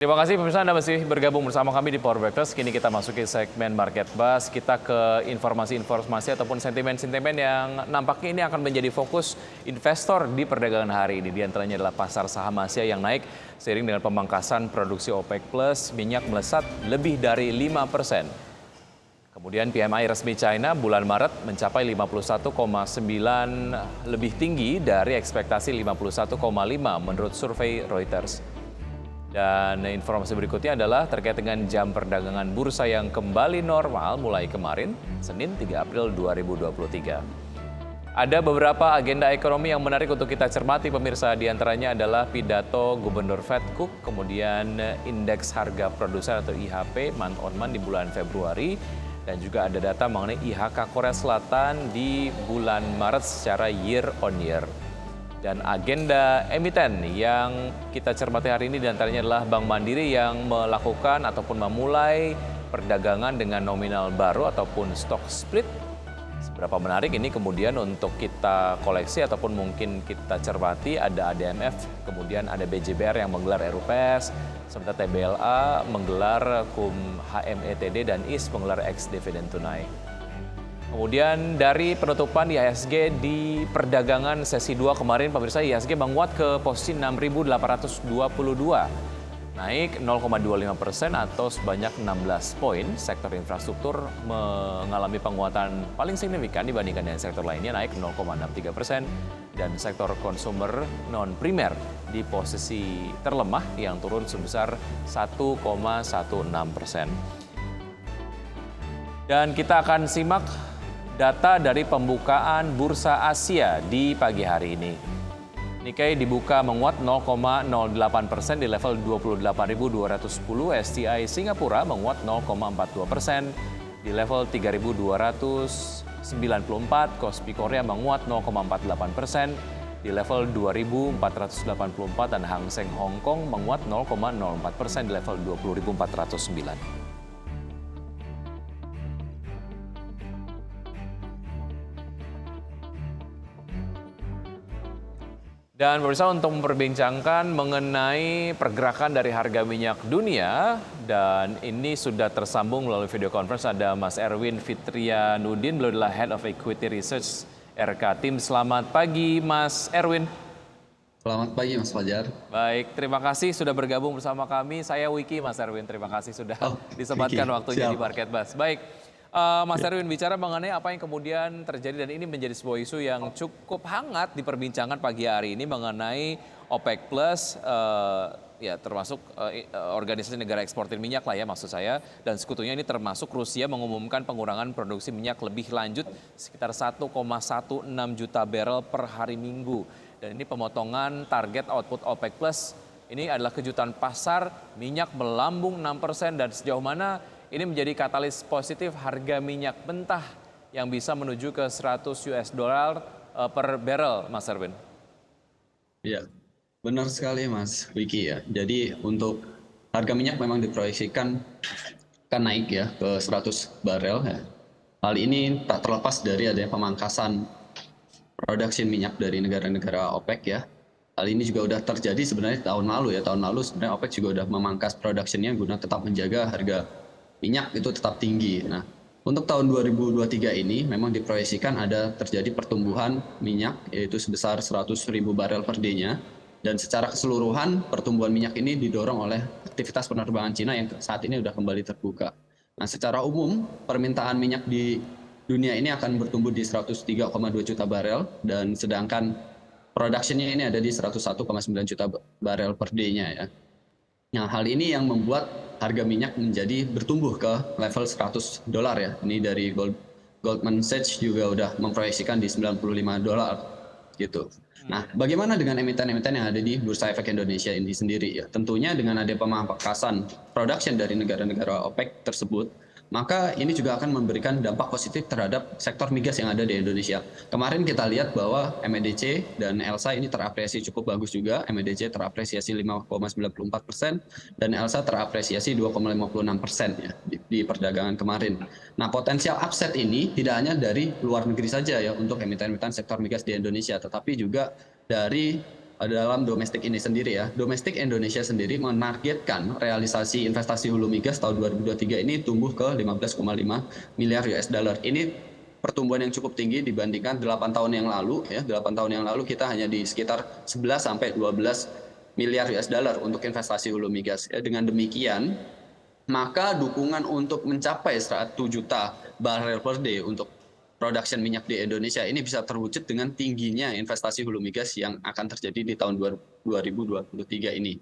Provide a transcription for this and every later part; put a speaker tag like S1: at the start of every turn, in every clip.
S1: Terima kasih pemirsa Anda masih bergabung bersama kami di Power Breakfast. Kini kita masuki segmen Market Buzz. Kita ke informasi-informasi ataupun sentimen-sentimen yang nampaknya ini akan menjadi fokus investor di perdagangan hari ini. Di antaranya adalah pasar saham Asia yang naik seiring dengan pemangkasan produksi OPEC Plus, minyak melesat lebih dari 5%. Kemudian PMI resmi China bulan Maret mencapai 51,9, lebih tinggi dari ekspektasi 51,5 menurut survei Reuters. Dan informasi berikutnya adalah terkait dengan jam perdagangan bursa yang kembali normal mulai kemarin, Senin 3 April 2023. Ada beberapa agenda ekonomi yang menarik untuk kita cermati pemirsa. Di antaranya adalah pidato Gubernur Fed Cook, kemudian indeks harga produsen atau IHP month on month di bulan Februari, dan juga ada data mengenai IHK Korea Selatan di bulan Maret secara year on year. Dan agenda emiten yang kita cermati hari ini diantaranya adalah Bank Mandiri yang melakukan ataupun memulai perdagangan dengan nominal baru ataupun stock split. Seberapa menarik ini kemudian untuk kita koleksi ataupun mungkin kita cermati. Ada ADMF, kemudian ada BJBR yang menggelar RUPS, sementara TBLA menggelar KUM HMETD dan IS menggelar ex dividen tunai. Kemudian dari penutupan IHSG di perdagangan sesi 2 kemarin, pemirsa, IHSG menguat ke posisi 6.822, naik 0,25% atau sebanyak 16 poin. Sektor infrastruktur mengalami penguatan paling signifikan dibandingkan dengan sektor lainnya, naik 0,63%, dan sektor konsumer non-primer di posisi terlemah yang turun sebesar 1,16%. Dan kita akan simak data dari pembukaan Bursa Asia di pagi hari ini. Nikkei dibuka menguat 0,08% di level 28.210, STI Singapura menguat 0,42% di level 3.294, Kospi Korea menguat 0,48% di level 2.484, dan Hang Seng Hong Kong menguat 0,04% di level 20.409. Dan pemirsa, untuk memperbincangkan mengenai pergerakan dari harga minyak dunia, dan ini sudah tersambung melalui video conference, ada Mas Erwin Fitrianudin, beliau adalah Head of Equity Research RK Tim. Selamat pagi Mas Erwin.
S2: Selamat pagi Mas Fajar.
S1: Baik, terima kasih sudah bergabung bersama kami. Saya Wiki, Mas Erwin, terima kasih sudah disempatkan
S2: Wiki.
S1: waktunya
S2: Siap.
S1: di Market Buzz. Baik. Mas Erwin, bicara mengenai apa yang kemudian terjadi dan ini menjadi sebuah isu yang cukup hangat diperbincangkan pagi hari ini mengenai OPEC Plus, ya termasuk organisasi negara eksportir minyak lah ya maksud saya, dan sekutunya ini termasuk Rusia mengumumkan pengurangan produksi minyak lebih lanjut sekitar 1,16 juta barrel per hari Minggu. Dan ini pemotongan target output OPEC Plus ini adalah kejutan pasar, minyak melambung 6%, dan sejauh mana ini menjadi katalis positif harga minyak mentah yang bisa menuju ke 100 US dollar per barrel, Mas Erwin.
S2: Ya, benar sekali Mas Wiki ya. Jadi untuk harga minyak memang diproyeksikan akan naik ya ke 100 barel ya. Hal ini tak terlepas dari adanya pemangkasan produksi minyak dari negara-negara OPEC ya. Hal ini juga udah terjadi sebenarnya tahun lalu ya. Tahun lalu sebenarnya OPEC juga udah memangkas produksinya guna tetap menjaga harga minyak itu tetap tinggi. Nah, untuk tahun 2023 ini memang diproyeksikan ada terjadi pertumbuhan minyak yaitu sebesar 100.000 barel per day-nya, dan secara keseluruhan pertumbuhan minyak ini didorong oleh aktivitas penerbangan Cina yang saat ini sudah kembali terbuka. Nah, secara umum permintaan minyak di dunia ini akan bertumbuh di 103,2 juta barel, dan sedangkan produksinya ini ada di 101,9 juta barel per day-nya ya. Nah, hal ini yang membuat harga minyak menjadi bertumbuh ke level 100 dolar ya. Ini dari Goldman Sachs juga udah memproyeksikan di 95 dolar gitu. Nah, bagaimana dengan emiten-emiten yang ada di Bursa Efek Indonesia ini sendiri ya? Tentunya dengan ada pemangkasan production dari negara-negara OPEC tersebut, maka ini juga akan memberikan dampak positif terhadap sektor migas yang ada di Indonesia. Kemarin kita lihat bahwa MEDC dan ELSA ini terapresiasi cukup bagus juga. MEDC terapresiasi 5,94% dan ELSA terapresiasi 2,56% ya di perdagangan kemarin. Nah, potensial upside ini tidak hanya dari luar negeri saja ya untuk emiten-emiten sektor migas di Indonesia, tetapi juga dari dalam domestik ini sendiri ya. Domestik Indonesia sendiri menargetkan realisasi investasi hulu migas tahun 2023 ini tumbuh ke 15,5 miliar US dollar. Ini pertumbuhan yang cukup tinggi dibandingkan 8 tahun yang lalu ya. 8 tahun yang lalu kita hanya di sekitar 11 sampai 12 miliar US dollar untuk investasi hulu migas. Ya, dengan demikian, maka dukungan untuk mencapai 1 juta barel per day untuk production minyak di Indonesia ini bisa terwujud dengan tingginya investasi hulu migas yang akan terjadi di tahun 2023 ini.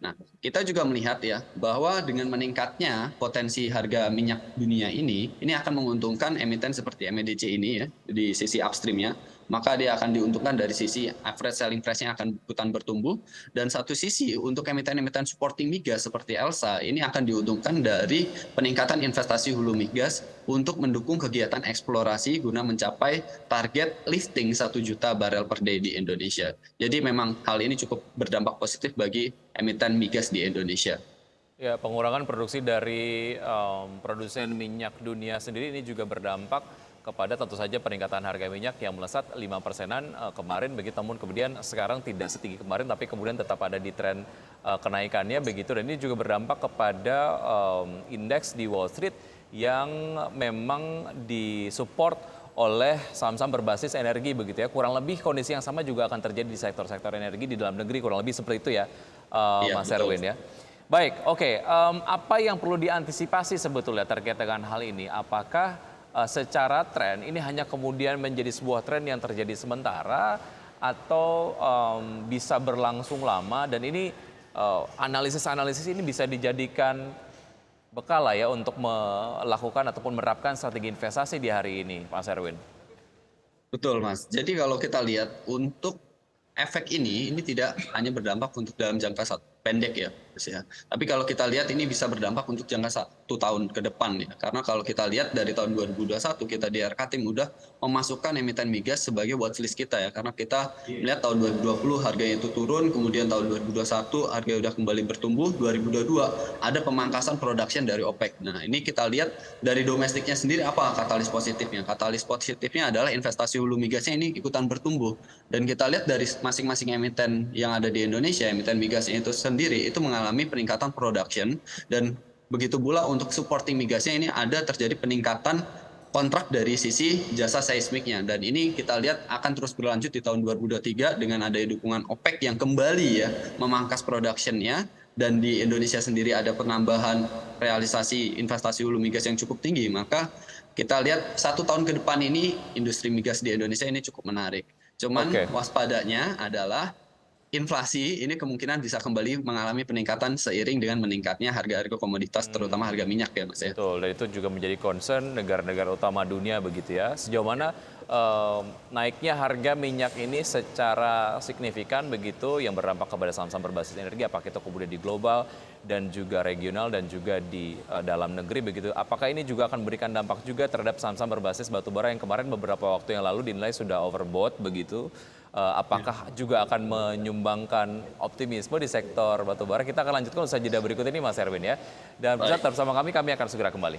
S2: Nah, kita juga melihat ya bahwa dengan meningkatnya potensi harga minyak dunia ini akan menguntungkan emiten seperti MEDC ini ya di sisi upstreamnya. Maka dia akan diuntungkan dari sisi average selling price-nya akan ikutan bertumbuh. Dan satu sisi untuk emiten-emiten supporting migas seperti ELSA ini akan diuntungkan dari peningkatan investasi hulu migas untuk mendukung kegiatan eksplorasi guna mencapai target lifting 1 juta barel per day di Indonesia. Jadi memang hal ini cukup berdampak positif bagi emiten migas di Indonesia.
S1: Ya, pengurangan produksi dari produsen minyak dunia sendiri ini juga berdampak kepada tentu saja peningkatan harga minyak yang melesat 5%-an kemarin begitu, namun kemudian sekarang tidak setinggi kemarin tapi kemudian tetap ada di tren kenaikannya begitu, dan ini juga berdampak kepada indeks di Wall Street yang memang disupport oleh saham-saham berbasis energi begitu ya. Kurang lebih kondisi yang sama juga akan terjadi di sektor-sektor energi di dalam negeri, kurang lebih seperti itu ya, Mas Erwin ya. Baik, oke. Apa yang perlu diantisipasi sebetulnya terkait dengan hal ini? Apakah secara tren ini hanya kemudian menjadi sebuah tren yang terjadi sementara atau bisa berlangsung lama, dan ini analisis-analisis ini bisa dijadikan bekal lah ya untuk melakukan ataupun menerapkan strategi investasi di hari ini, Mas Erwin?
S2: Betul, Mas. Jadi kalau kita lihat untuk efek ini tidak hanya berdampak untuk dalam jangka pendek ya, Mas ya. Tapi kalau kita lihat ini bisa berdampak untuk jangka 1 tahun ke depan ya. Karena kalau kita lihat dari tahun 2021 kita di RK Tim udah memasukkan emiten migas sebagai watchlist kita ya. Karena kita melihat tahun 2020 harganya itu turun, kemudian tahun 2021 harga udah kembali bertumbuh, 2022 ada pemangkasan production dari OPEC. Nah, ini kita lihat dari domestiknya sendiri apa katalis positifnya? Katalis positifnya adalah investasi hulu migasnya ini ikutan bertumbuh. Dan kita lihat dari masing-masing emiten yang ada di Indonesia, emiten migasnya itu sendiri itu mengalami peningkatan production, dan begitu pula untuk supporting migasnya ini ada terjadi peningkatan kontrak dari sisi jasa seismiknya, dan ini kita lihat akan terus berlanjut di tahun 2023 dengan adanya dukungan OPEC yang kembali ya memangkas productionnya, dan di Indonesia sendiri ada penambahan realisasi investasi hulu migas yang cukup tinggi. Maka kita lihat 1 tahun ke depan ini industri migas di Indonesia ini cukup menarik. Cuman waspadanya adalah inflasi ini kemungkinan bisa kembali mengalami peningkatan seiring dengan meningkatnya harga-harga komoditas, terutama harga minyak ya, Mas ya.
S1: Betul, dan itu juga menjadi concern negara-negara utama dunia begitu ya. Sejauh mana naiknya harga minyak ini secara signifikan begitu yang berdampak kepada saham-saham berbasis energi, apakah itu kemudian di global dan juga regional dan juga di dalam negeri begitu. Apakah ini juga akan memberikan dampak juga terhadap saham-saham berbasis batubara yang kemarin beberapa waktu yang lalu dinilai sudah overbought begitu? Apakah juga akan menyumbangkan optimisme di sektor batubara? Kita akan lanjutkan usaha jeda berikut ini, Mas Erwin ya. Dan tetap bersama kami akan segera kembali.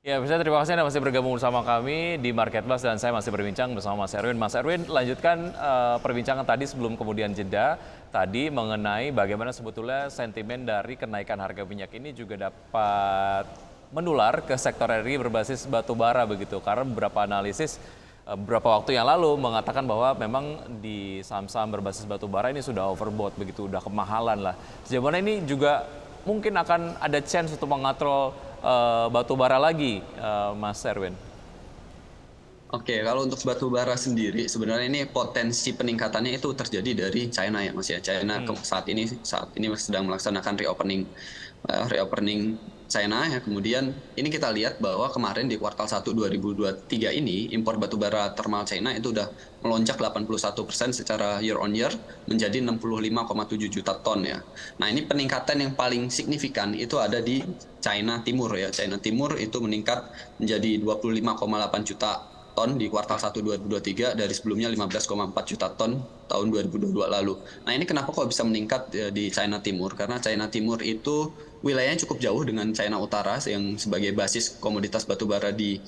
S1: Ya, bisa terima kasih Anda masih bergabung bersama kami di Market Buzz dan saya masih berbincang bersama Mas Erwin. Mas Erwin, lanjutkan perbincangan tadi sebelum kemudian jeda tadi mengenai bagaimana sebetulnya sentimen dari kenaikan harga minyak ini juga dapat menular ke sektor energi berbasis batubara begitu. Karena beberapa analisis beberapa waktu yang lalu mengatakan bahwa memang di saham-saham berbasis batubara ini sudah overbought begitu, udah kemahalan lah. Sejauh mana ini juga mungkin akan ada chance untuk mengatrol batubara lagi, Mas Erwin?
S2: Oke, kalau untuk batubara sendiri sebenarnya ini potensi peningkatannya itu terjadi dari China ya, Mas ya. China saat ini sedang melaksanakan reopening China ya. Kemudian ini kita lihat bahwa kemarin di kuartal 1 2023 ini impor batubara thermal China itu udah melonjak 81% secara year on year menjadi 65,7 juta ton ya. Nah, ini peningkatan yang paling signifikan itu ada di China Timur ya. China Timur itu meningkat menjadi 25,8 juta ton di kuartal 1 2023 dari sebelumnya 15,4 juta ton tahun 2022 lalu. Nah, ini kenapa kok bisa meningkat di China Timur? Karena China Timur itu wilayahnya cukup jauh dengan China Utara yang sebagai basis komoditas batubara di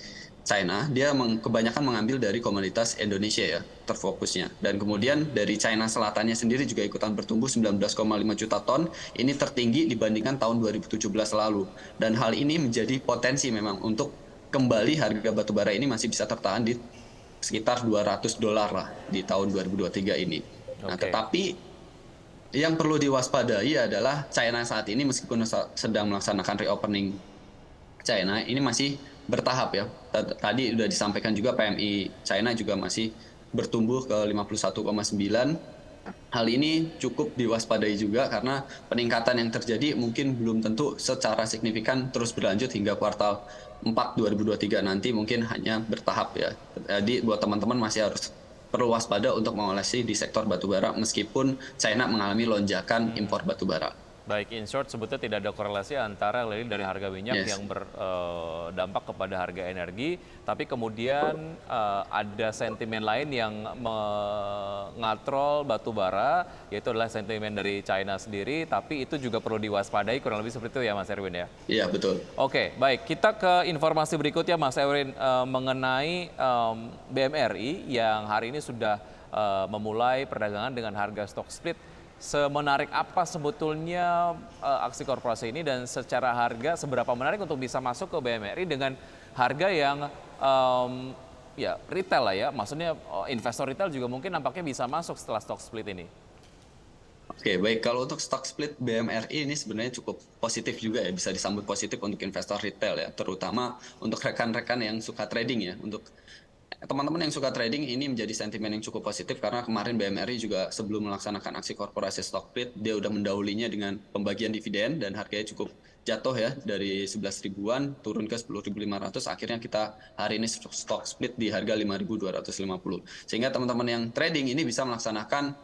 S2: China, dia kebanyakan mengambil dari komoditas Indonesia ya, terfokusnya. Dan kemudian dari China Selatannya sendiri juga ikutan bertumbuh 19,5 juta ton, ini tertinggi dibandingkan tahun 2017 lalu. Dan hal ini menjadi potensi memang untuk kembali harga batubara ini masih bisa tertahan di sekitar $200 lah di tahun 2023 ini. Nah,
S1: Oke.
S2: tetapi yang perlu diwaspadai adalah China saat ini meskipun sedang melaksanakan reopening China ini masih bertahap ya. Tadi sudah disampaikan juga PMI China juga masih bertumbuh ke 51,9. Hal ini cukup diwaspadai juga karena peningkatan yang terjadi mungkin belum tentu secara signifikan terus berlanjut hingga kuartal 4 2023 nanti, mungkin hanya bertahap ya. Jadi buat teman-teman masih harus perlu waspada untuk mengoleksi di sektor batubara meskipun China mengalami lonjakan impor batubara.
S1: Baik, in short sebetulnya tidak ada korelasi antara dari harga minyak
S2: Yes.
S1: yang berdampak kepada harga energi, tapi kemudian ada sentimen lain yang mengatrol batu bara, yaitu adalah sentimen dari China sendiri, tapi itu juga perlu diwaspadai, kurang lebih seperti itu ya Mas Erwin ya.
S2: Iya, betul.
S1: Oke, baik. Kita ke informasi berikutnya Mas Erwin, mengenai BMRI yang hari ini sudah memulai perdagangan dengan harga stock split. Semenarik apa sebetulnya aksi korporasi ini, dan secara harga seberapa menarik untuk bisa masuk ke BMRI dengan harga yang ya retail lah ya, maksudnya investor retail juga mungkin nampaknya bisa masuk setelah stock split ini.
S2: Oke, baik. Kalau untuk stock split BMRI ini sebenarnya cukup positif juga ya, bisa disambut positif untuk investor retail ya, terutama untuk rekan-rekan yang suka trading ya. Untuk teman-teman yang suka trading ini menjadi sentimen yang cukup positif karena kemarin BMRI juga sebelum melaksanakan aksi korporasi stock split, dia udah mendahulinya dengan pembagian dividen dan harganya cukup jatuh ya, dari 11 ribuan turun ke 10.500, akhirnya kita hari ini stock split di harga 5.250. Sehingga teman-teman yang trading ini bisa melaksanakan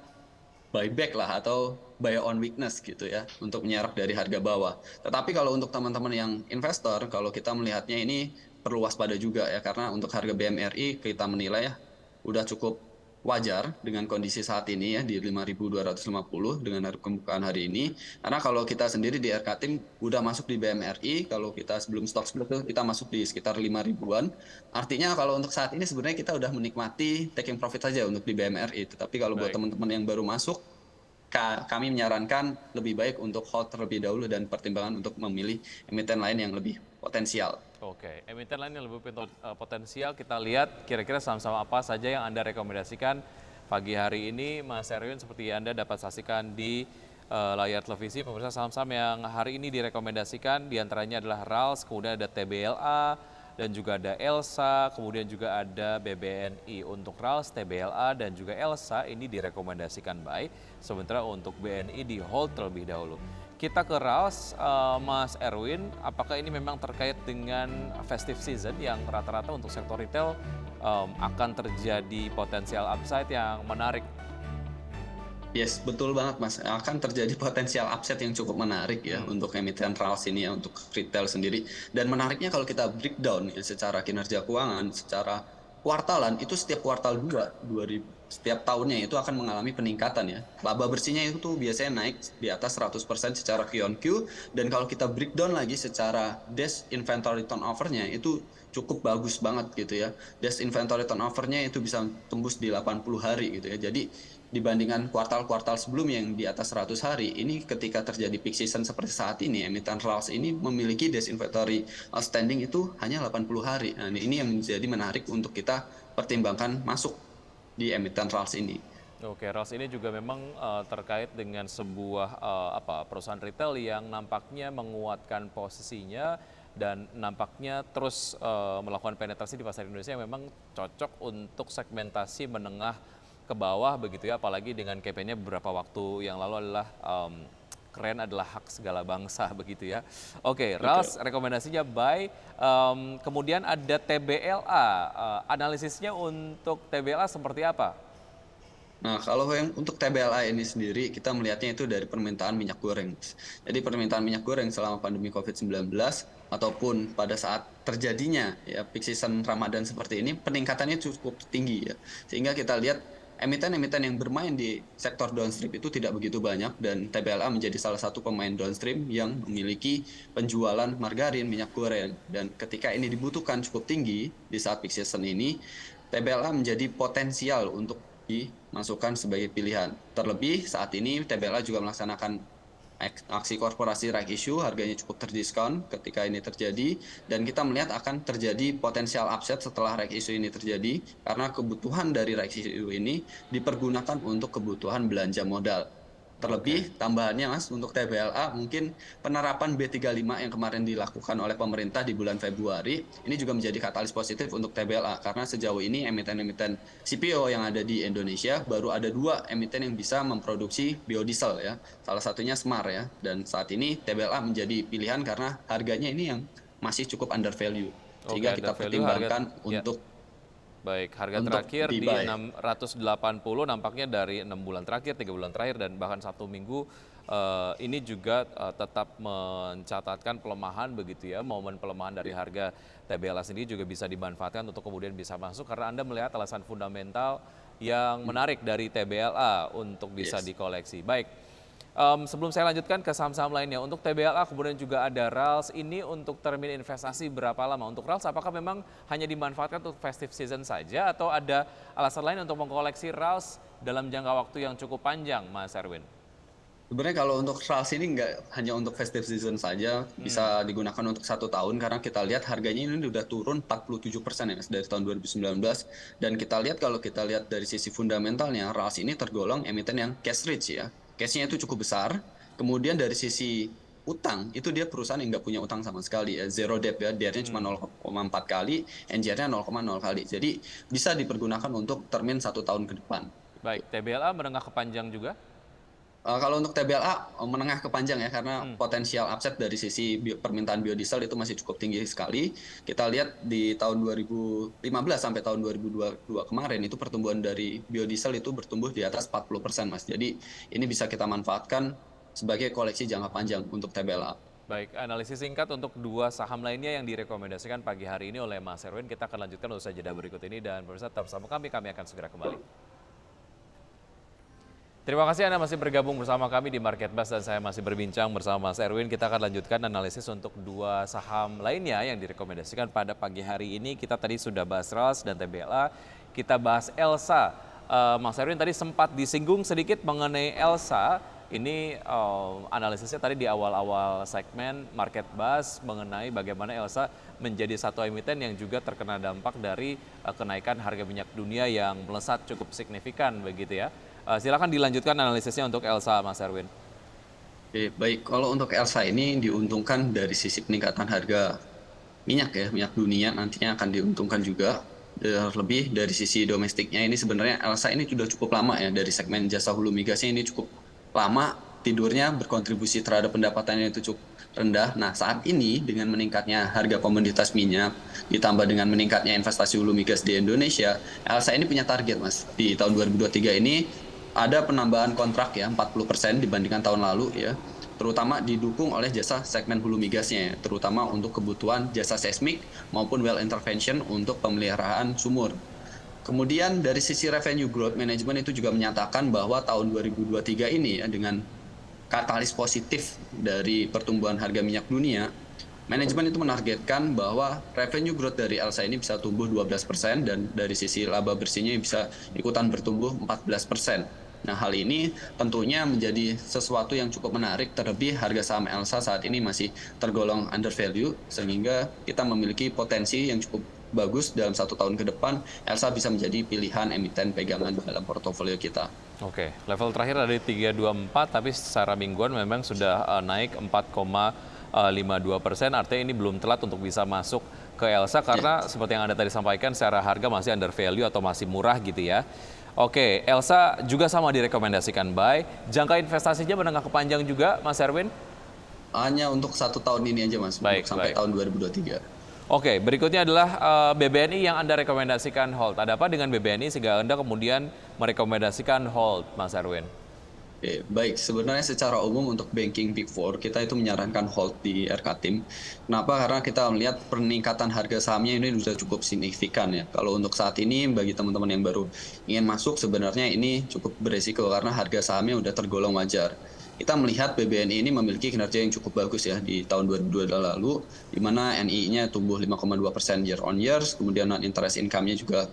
S2: buyback lah atau buy on weakness gitu ya, untuk menyerap dari harga bawah. Tetapi kalau untuk teman-teman yang investor, kalau kita melihatnya ini perlu waspada juga ya, karena untuk harga BMRI kita menilai ya udah cukup wajar dengan kondisi saat ini ya di 5.250 dengan harga pembukaan hari ini. Karena kalau kita sendiri di RK Tim udah masuk di BMRI, kalau kita sebelum stock split itu kita masuk di sekitar 5 ribuan. Artinya kalau untuk saat ini sebenarnya kita udah menikmati taking profit saja untuk di BMRI. Tetapi kalau buat
S1: Baik.
S2: teman-teman yang baru masuk, kami menyarankan lebih baik untuk hold terlebih dahulu dan pertimbangan untuk memilih emiten lain yang lebih potensial.
S1: Oke, emiten lain yang lebih potensial, kita lihat kira-kira saham-saham apa saja yang Anda rekomendasikan pagi hari ini. Mas Erwin, seperti Anda dapat saksikan di layar televisi, pemirsa, saham-saham yang hari ini direkomendasikan diantaranya adalah RALS, kemudian ada TBLA, dan juga ada ELSA, kemudian juga ada BBNI. Untuk RALS, TBLA, dan juga ELSA ini direkomendasikan buy, sementara untuk BNI di hold terlebih dahulu. Kita ke RALS, Mas Erwin, apakah ini memang terkait dengan festive season yang rata-rata untuk sektor retail akan terjadi potensial upside yang menarik?
S2: Yes, betul banget Mas. Akan terjadi potensial upside yang cukup menarik ya untuk emiten RALS ini ya, untuk retail sendiri. Dan menariknya kalau kita breakdown ya, secara kinerja keuangan, secara kuartalan, itu setiap kuartal 2, setiap tahunnya itu akan mengalami peningkatan ya. Laba bersihnya itu tuh biasanya naik di atas 100% secara Q on Q. Dan kalau kita breakdown lagi secara days inventory turnover-nya itu cukup bagus banget gitu ya. Days inventory turnover-nya itu bisa tembus di 80 hari gitu ya. Jadi dibandingkan kuartal-kuartal sebelumnya yang di atas 100 hari, ini ketika terjadi peak season seperti saat ini, emiten RALS ini memiliki days inventory outstanding itu hanya 80 hari. Nah, ini yang menjadi menarik untuk kita pertimbangkan masuk di emiten RALS ini.
S1: Oke, RALS ini juga memang terkait dengan sebuah perusahaan retail yang nampaknya menguatkan posisinya dan nampaknya terus melakukan penetrasi di pasar Indonesia yang memang cocok untuk segmentasi menengah ke bawah begitu ya, apalagi dengan KPI-nya beberapa waktu yang lalu adalah keren adalah hak segala bangsa begitu ya. Oke, RALS rekomendasinya buy. Kemudian ada TBLA, analisisnya untuk TBLA seperti apa?
S2: Nah, kalau yang untuk TBLA ini sendiri, kita melihatnya itu dari permintaan minyak goreng. Jadi permintaan minyak goreng selama pandemi COVID-19 ataupun pada saat terjadinya ya peak season Ramadan seperti ini, peningkatannya cukup tinggi ya. Sehingga kita lihat emiten-emiten yang bermain di sektor downstream itu tidak begitu banyak dan TBLA menjadi salah satu pemain downstream yang memiliki penjualan margarin, minyak goreng. Dan ketika ini dibutuhkan cukup tinggi di saat peak season ini, TBLA menjadi potensial untuk dimasukkan sebagai pilihan. Terlebih saat ini TBLA juga melaksanakan aksi korporasi right issue, harganya cukup terdiskon ketika ini terjadi, dan kita melihat akan terjadi potensial upset setelah right issue ini terjadi karena kebutuhan dari right issue ini dipergunakan untuk kebutuhan belanja modal. Terlebih tambahannya Mas, untuk TBLA mungkin penerapan B35 yang kemarin dilakukan oleh pemerintah di bulan Februari ini juga menjadi katalis positif untuk TBLA karena sejauh ini emiten-emiten CPO yang ada di Indonesia baru ada 2 emiten yang bisa memproduksi biodiesel ya. Salah satunya Smar ya, dan saat ini TBLA menjadi pilihan karena harganya ini yang masih cukup under value. Sehingga kita pertimbangkan untuk
S1: baik, harga terakhir di 680 nampaknya dari 6 bulan terakhir, 3 bulan terakhir, dan bahkan 1 minggu ini juga tetap mencatatkan pelemahan begitu ya. Momen pelemahan dari harga TBLA sendiri juga bisa dimanfaatkan untuk kemudian bisa masuk karena Anda melihat alasan fundamental yang menarik dari TBLA untuk bisa dikoleksi. Baik. Sebelum saya lanjutkan ke saham-saham lainnya, untuk TBLA kemudian juga ada RALS, ini untuk termin investasi berapa lama? Untuk RALS apakah memang hanya dimanfaatkan untuk festive season saja atau ada alasan lain untuk mengkoleksi RALS dalam jangka waktu yang cukup panjang, Mas Erwin?
S2: Sebenarnya kalau untuk RALS ini nggak hanya untuk festive season saja, bisa digunakan untuk 1 tahun karena kita lihat harganya ini udah turun 47% ya Mas, dari tahun 2019. Dan kita lihat kalau kita lihat dari sisi fundamentalnya, RALS ini tergolong emiten yang cash rich ya. Cashnya itu cukup besar. Kemudian dari sisi utang, itu dia perusahaan yang nggak punya utang sama sekali ya. Zero debt ya, DER-nya cuma 0,4 kali, NJR-nya 0,0 kali. Jadi bisa dipergunakan untuk termin 1 tahun ke depan.
S1: Baik, TBLA menengah ke panjang juga?
S2: Kalau untuk TBLA menengah ke panjang ya karena potensial upside dari sisi permintaan biodiesel itu masih cukup tinggi sekali. Kita lihat di tahun 2015 sampai tahun 2022 kemarin itu pertumbuhan dari biodiesel itu bertumbuh di atas 40% Mas. Jadi ini bisa kita manfaatkan sebagai koleksi jangka panjang untuk TBLA.
S1: Baik, analisis singkat untuk 2 saham lainnya yang direkomendasikan pagi hari ini oleh Mas Erwin. Kita akan lanjutkan usai jeda berikut ini dan pemirsa tetap bersama kami akan segera kembali. Terima kasih Anda masih bergabung bersama kami di Market Buzz dan saya masih berbincang bersama Mas Erwin. Kita akan lanjutkan analisis untuk 2 saham lainnya yang direkomendasikan pada pagi hari ini. Kita tadi sudah bahas RALS dan TBLA, kita bahas ELSA. Mas Erwin tadi sempat disinggung sedikit mengenai ELSA. Ini analisisnya tadi di awal-awal segmen Market Buzz mengenai bagaimana ELSA menjadi satu emiten yang juga terkena dampak dari kenaikan harga minyak dunia yang melesat cukup signifikan begitu ya. Silakan dilanjutkan analisisnya untuk ELSA, Mas Erwin.
S2: Oke, baik. Kalau untuk ELSA ini diuntungkan dari sisi peningkatan harga minyak ya, minyak dunia nantinya akan diuntungkan juga. Lebih dari sisi domestiknya ini sebenarnya ELSA ini sudah cukup lama ya dari segmen jasa hulu migasnya ini cukup lama tidurnya berkontribusi terhadap pendapatannya itu cukup rendah. Nah saat ini dengan meningkatnya harga komoditas minyak ditambah dengan meningkatnya investasi hulu migas di Indonesia, ELSA ini punya target Mas di tahun 2023 ini ada penambahan kontrak ya 40% dibandingkan tahun lalu ya, terutama didukung oleh jasa segmen hulu migasnya, terutama untuk kebutuhan jasa seismik maupun well intervention untuk pemeliharaan sumur. Kemudian dari sisi revenue growth management itu juga menyatakan bahwa tahun 2023 ini ya dengan katalis positif dari pertumbuhan harga minyak dunia, manajemen itu menargetkan bahwa revenue growth dari ELSA ini bisa tumbuh 12% dan dari sisi laba bersihnya bisa ikutan bertumbuh 14%. Nah hal ini tentunya menjadi sesuatu yang cukup menarik, terlebih harga saham ELSA saat ini masih tergolong under value sehingga kita memiliki potensi yang cukup bagus dalam 1 tahun ke depan ELSA bisa menjadi pilihan emiten pegangan dalam portofolio kita.
S1: Oke, level terakhir ada di 324 tapi secara mingguan memang sudah naik 4,52%, artinya ini belum telat untuk bisa masuk ke ELSA karena seperti yang Anda tadi sampaikan secara harga masih under value atau masih murah gitu ya. Oke, ELSA juga sama direkomendasikan buy. Jangka investasinya menengah ke panjang juga, Mas Erwin?
S2: Hanya untuk 1 tahun ini aja Mas,
S1: baik,
S2: sampai tahun 2023.
S1: Oke, berikutnya adalah BBNI yang Anda rekomendasikan hold. Ada apa dengan BBNI sehingga Anda kemudian merekomendasikan hold, Mas Erwin?
S2: Baik. Sebenarnya secara umum untuk banking Big Four, kita itu menyarankan hold di RKTIM. Kenapa? Karena kita melihat peningkatan harga sahamnya ini sudah cukup signifikan ya. Kalau untuk saat ini, bagi teman-teman yang baru ingin masuk, sebenarnya ini cukup beresiko karena harga sahamnya sudah tergolong wajar. Kita melihat BBNI ini memiliki kinerja yang cukup bagus ya di tahun 2022 lalu, di mana NII-nya tumbuh 5,2% year on year, kemudian non-interest income-nya juga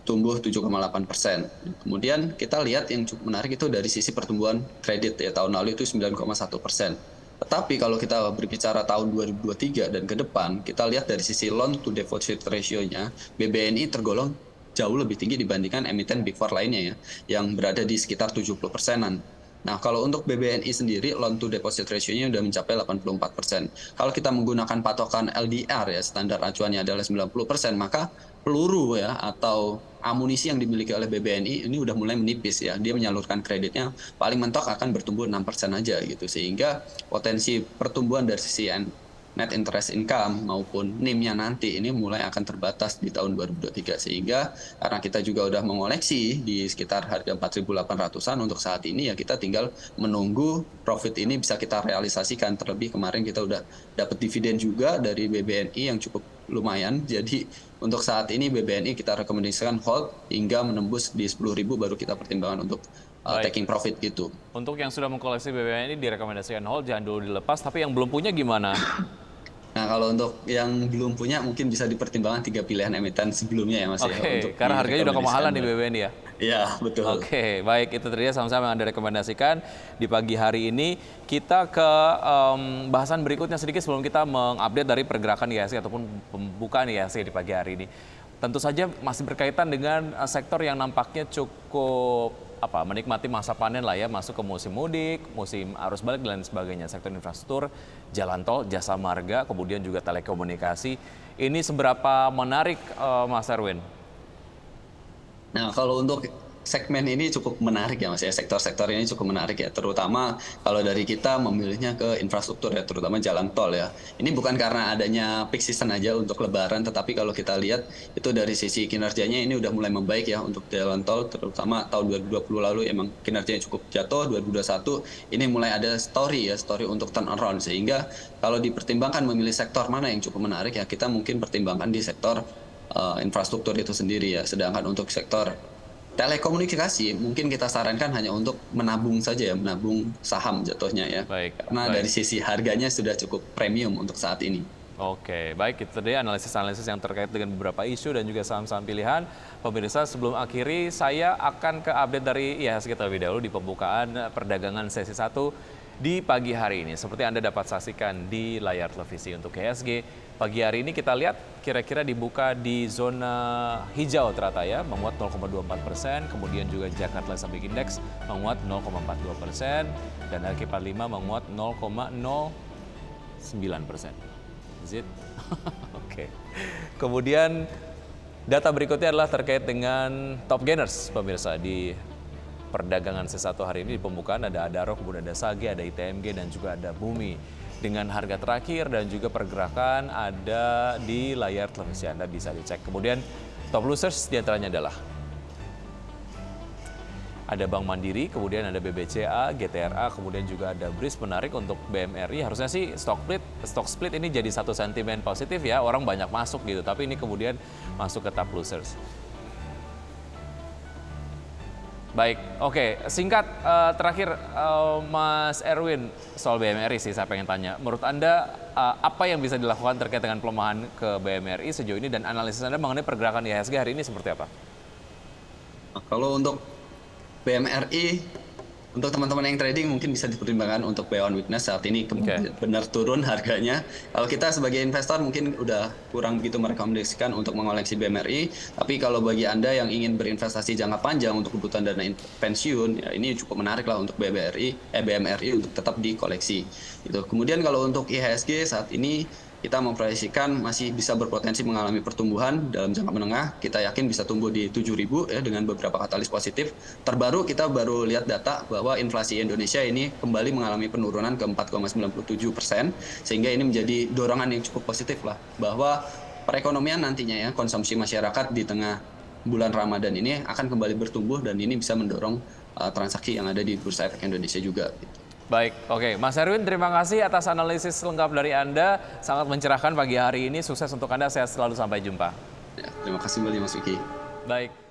S2: tumbuh 7,8%. Kemudian kita lihat yang cukup menarik itu dari sisi pertumbuhan kredit ya, tahun lalu itu 9,1%. Tetapi kalau kita berbicara tahun 2023 dan ke depan, kita lihat dari sisi loan to deposit ratio-nya, BBNI tergolong jauh lebih tinggi dibandingkan emiten Big Four lainnya ya, yang berada di sekitar 70%-an. Nah, kalau untuk BBNI sendiri, loan to deposit ratio-nya sudah mencapai 84%. Kalau kita menggunakan patokan LDR ya, standar acuannya adalah 90%, maka peluru ya atau amunisi yang dimiliki oleh BBNI ini udah mulai menipis ya. Dia menyalurkan kreditnya paling mentok akan bertumbuh 6% aja gitu. Sehingga potensi pertumbuhan dari sisi net interest income maupun NIM-nya nanti ini mulai akan terbatas di tahun 2023. Sehingga karena kita juga udah mengoleksi di sekitar harga 4.800-an untuk saat ini ya, kita tinggal menunggu profit ini bisa kita realisasikan. Terlebih kemarin kita udah dapat dividen juga dari BBNI yang cukup lumayan. Jadi untuk saat ini BBNI kita rekomendasikan hold hingga menembus di 10.000 baru kita pertimbangkan untuk taking profit gitu.
S1: Untuk yang sudah mengkoleksi BBNI direkomendasikan hold, jangan dulu dilepas. Tapi yang belum punya gimana?
S2: Nah, kalau untuk yang belum punya mungkin bisa dipertimbangkan 3 pilihan emiten sebelumnya ya Mas ya.
S1: Oke, karena harganya udah kemahalan di BBNI ya?
S2: Iya, betul.
S1: Oke, baik, itu tadi sama-sama yang Anda rekomendasikan di pagi hari ini. Kita ke bahasan berikutnya sedikit sebelum kita mengupdate dari pergerakan IHSG ataupun pembukaan IHSG di pagi hari ini. Tentu saja masih berkaitan dengan sektor yang nampaknya cukup menikmati masa panen lah ya, masuk ke musim mudik, musim arus balik dan sebagainya. Sektor infrastruktur, jalan tol, jasa marga, kemudian juga telekomunikasi. Ini seberapa menarik, Mas Erwin?
S2: Nah, kalau untuk segmen ini cukup menarik ya Mas ya, sektor-sektor ini cukup menarik ya, terutama kalau dari kita memilihnya ke infrastruktur ya, terutama jalan tol ya. Ini bukan karena adanya peak season aja untuk lebaran, tetapi kalau kita lihat itu dari sisi kinerjanya ini udah mulai membaik ya untuk jalan tol, terutama tahun 2020 lalu emang kinerjanya cukup jatuh, 2021 ini mulai ada story untuk turn around, sehingga kalau dipertimbangkan memilih sektor mana yang cukup menarik ya, kita mungkin pertimbangkan di sektor infrastruktur itu sendiri ya. Sedangkan untuk sektor telekomunikasi mungkin kita sarankan hanya untuk menabung saja ya, menabung saham jatuhnya ya. Karena dari sisi harganya sudah cukup premium untuk saat ini.
S1: Oke, baik, itu tadi analisis-analisis yang terkait dengan beberapa isu dan juga saham-saham pilihan. Pemirsa, sebelum akhiri saya akan ke update dari IHSG terlebih dahulu di pembukaan perdagangan sesi 1 di pagi hari ini. Seperti Anda dapat saksikan di layar televisi untuk IHSG, pagi hari ini kita lihat kira-kira dibuka di zona hijau ternyata ya, menguat 0,24%, kemudian juga Jakarta Sabik Index menguat 0,42%, dan LQ45 menguat 0,09%. Is it? Oke. Kemudian data berikutnya adalah terkait dengan top gainers, pemirsa, di perdagangan C1 hari ini. Di pembukaan ada Adaro, kemudian ada Sage, ada ITMG, dan juga ada Bumi. Dengan harga terakhir dan juga pergerakan ada di layar televisi Anda bisa dicek. Kemudian top losers diantaranya adalah ada Bank Mandiri, kemudian ada BBCA, GTRA, kemudian juga ada BRIS. Menarik untuk BMRI, harusnya sih stock split ini jadi satu sentimen positif ya, orang banyak masuk gitu, tapi ini kemudian masuk ke top losers. Baik, oke, singkat terakhir Mas Erwin, soal BMRI sih saya pengen tanya. Menurut Anda apa yang bisa dilakukan terkait dengan pelemahan ke BMRI sejauh ini, dan analisis Anda mengenai pergerakan IHSG hari ini seperti apa?
S2: Kalau untuk BMRI, untuk teman-teman yang trading mungkin bisa dipertimbangkan untuk buy on weakness saat ini benar turun harganya. Kalau kita sebagai investor mungkin udah kurang begitu merekomendasikan untuk mengoleksi BMRI. Tapi kalau bagi Anda yang ingin berinvestasi jangka panjang untuk kebutuhan dana pensiun, ya ini cukup menarik lah untuk BMRI untuk tetap dikoleksi. Gitu. Kemudian kalau untuk IHSG saat ini kita memproyeksikan masih bisa berpotensi mengalami pertumbuhan dalam jangka menengah. Kita yakin bisa tumbuh di 7.000 ya, dengan beberapa katalis positif. Terbaru kita baru lihat data bahwa inflasi Indonesia ini kembali mengalami penurunan ke 4,97%, sehingga ini menjadi dorongan yang cukup positif lah, bahwa perekonomian nantinya ya, konsumsi masyarakat di tengah bulan Ramadan ini akan kembali bertumbuh dan ini bisa mendorong transaksi yang ada di Bursa Efek Indonesia juga.
S1: Baik, oke. Mas Erwin, terima kasih atas analisis lengkap dari Anda. Sangat mencerahkan pagi hari ini. Sukses untuk Anda, sehat selalu, sampai jumpa.
S2: Ya, terima kasih kembali Mas Vicky.
S1: Baik.